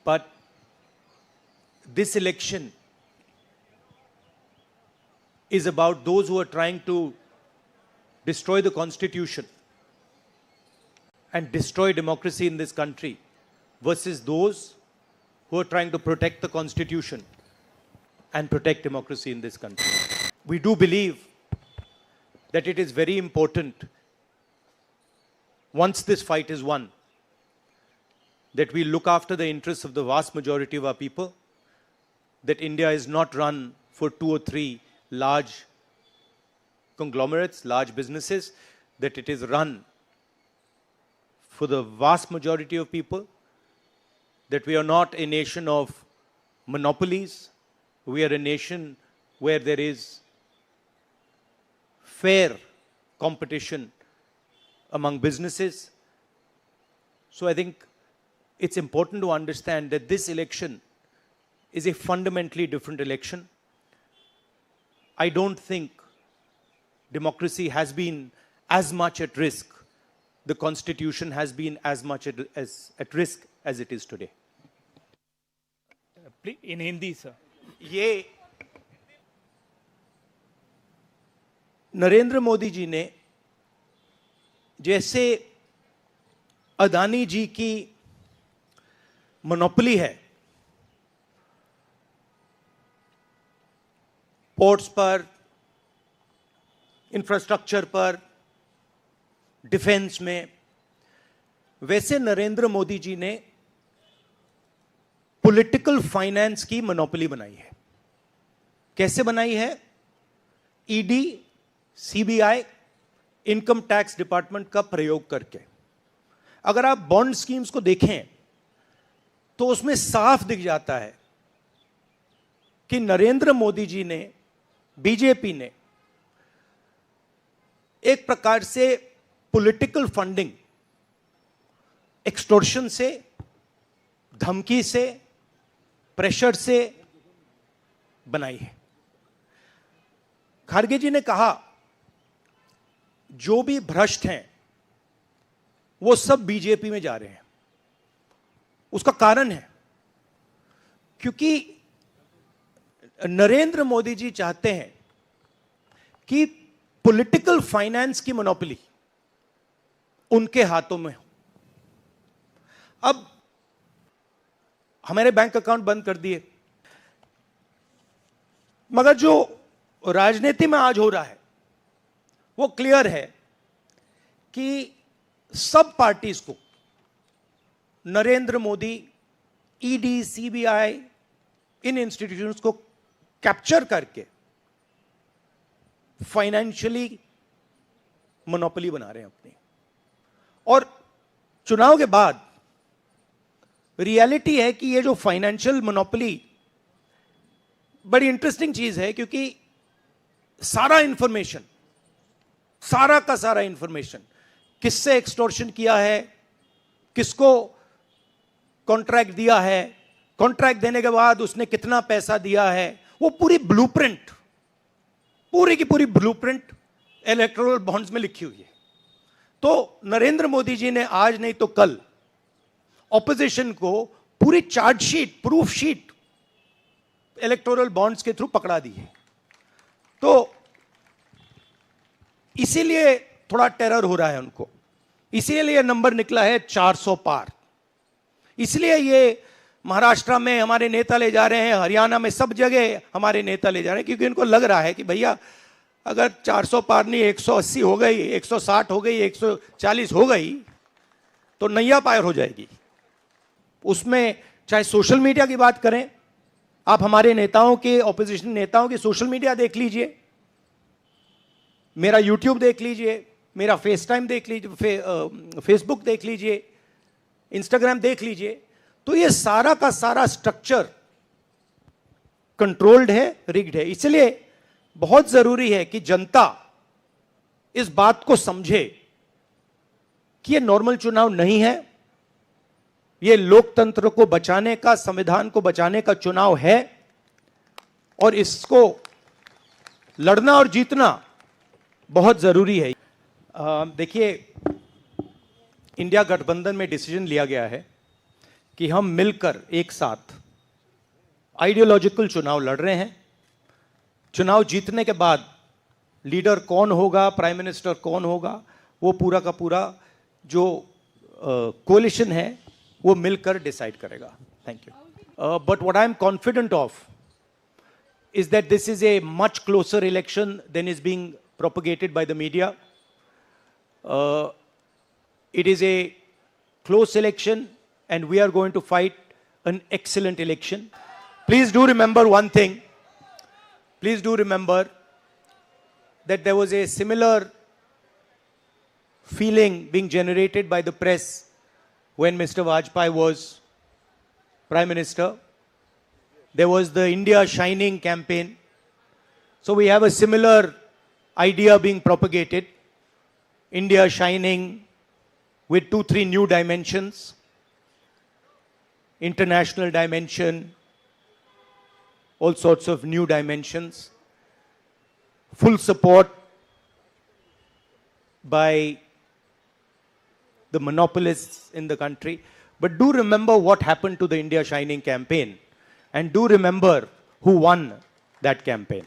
But this election is about those who are trying to destroy the Constitution and destroy democracy in this country versus those who are trying to protect the Constitution and protect democracy in this country. We do believe that it is very important, once this fight is won, that we look after the interests of the vast majority of our people, that India is not run for 2 or 3 large conglomerates, large businesses, that it is run for the vast majority of people, that we are not a nation of monopolies, we are a nation where there is fair competition among businesses. So I think it's important to understand that this election is a fundamentally different election. I don't think democracy has been as much at risk, the Constitution has been as much at risk as it is today. In Hindi, sir. ये नरेंद्र मोदी जी ने जैसे अदानी जी की monopoly है ports पर, infrastructure पर, defence में, वैसे नरेंद्र मोदी जी ने पॉलिटिकल फाइनेंस की मोनोपोली बनाई है. कैसे बनाई है? ED, CBI, income tax department का प्रयोग करके. अगर आप बॉन्ड स्कीम्स को देखें तो उसमें साफ दिख जाता है कि नरेंद्र मोदी जी ने, बीजेपी ने एक प्रकार से पॉलिटिकल फंडिंग एक्सटॉर्शन से, धमकी से, प्रेशर से बनाई है. खारगे जी ने कहा जो भी भ्रष्ट हैं वो सब बीजेपी में जा रहे हैं. उसका कारण है क्योंकि नरेंद्र मोदी जी चाहते हैं कि पॉलिटिकल फाइनेंस की मोनोपोली उनके हाथों में हो. अब हमारे बैंक अकाउंट बंद कर दिए, मगर जो राजनीति में आज हो रहा है वो क्लियर है कि सब पार्टीज को नरेंद्र मोदी, ईडी, सीबीआई, इन इंस्टीट्यूशंस को कैप्चर करके फाइनेंशियली मोनोपोली बना रहे हैं अपनी. और चुनाव के बाद रियलिटी है कि ये जो फाइनेंशियल मोनोपोली बड़ी इंटरेस्टिंग चीज है क्योंकि सारा इंफॉर्मेशन, सारा का सारा इंफॉर्मेशन, किससे एक्सटॉर्शन किया है, किसको कॉन्ट्रैक्ट दिया है, कॉन्ट्रैक्ट देने के बाद उसने कितना पैसा दिया है, वो पूरी ब्लूप्रिंट, पूरी की पूरी ब्लूप्रिंट इलेक्टोरल बॉन्ड्स में लिखी हुई है. तो नरेंद्र मोदी जी ने आज नहीं तो कल ऑपोजिशन को पूरी chargesheet, proof sheet electoral bonds के थ्रू पकड़ा दी है. तो इसीलिए थोड़ा टेरर हो रहा है उनको, इसीलिए नंबर निकला है 400 पार. इसलिए ये महाराष्ट्र में हमारे नेता ले जा रहे हैं, हरियाणा में सब जगह हमारे नेता ले जा रहे हैं, क्योंकि इनको लग रहा है कि भैया अगर 400 पार नहीं 180 हो गई, 160 हो गई, 140 हो गई तो नैया पार हो जाएगी. उसमें चाहे सोशल मीडिया की बात करें, आप हमारे नेताओं के, ऑपोजिशन नेताओं की सोशल मीडिया देख लीजिए, मेरा यूट्यूब देख लीजिए, मेरा फेस टाइम देख लीजिए, फेसबुक देख लीजिए, इंस्टाग्राम देख लीजिए, तो ये सारा का सारा स्ट्रक्चर कंट्रोल्ड है, रिग्ड है. इसलिए बहुत जरूरी है कि जनता इस बात को समझे कि ये नॉर्मल चुनाव नहीं है, ये लोकतंत्र को बचाने का, संविधान को बचाने का चुनाव है और इसको लड़ना और जीतना बहुत जरूरी है. देखिए, इंडिया गठबंधन में डिसीजन लिया गया है कि हम मिलकर एक साथ आइडियोलॉजिकल चुनाव लड़ रहे हैं। चुनाव जीतने के बाद लीडर कौन होगा, प्राइम मिनिस्टर कौन होगा, वो पूरा का पूरा जो कोलिशन है वो मिलकर डिसाइड करेगा। Thank you. But what I am confident of is that this is a much closer election than is being propagated by the media. It is a close election and we are going to fight an excellent election. Please do remember one thing. Please do remember that there was a similar feeling being generated by the press when Mr. Vajpayee was Prime Minister. There was the India Shining campaign. So we have a similar idea being propagated. India Shining with 2-3 new dimensions. International dimension. All sorts of new dimensions. Full support by the monopolists in the country. But do remember what happened to the India Shining campaign. And do remember who won that campaign.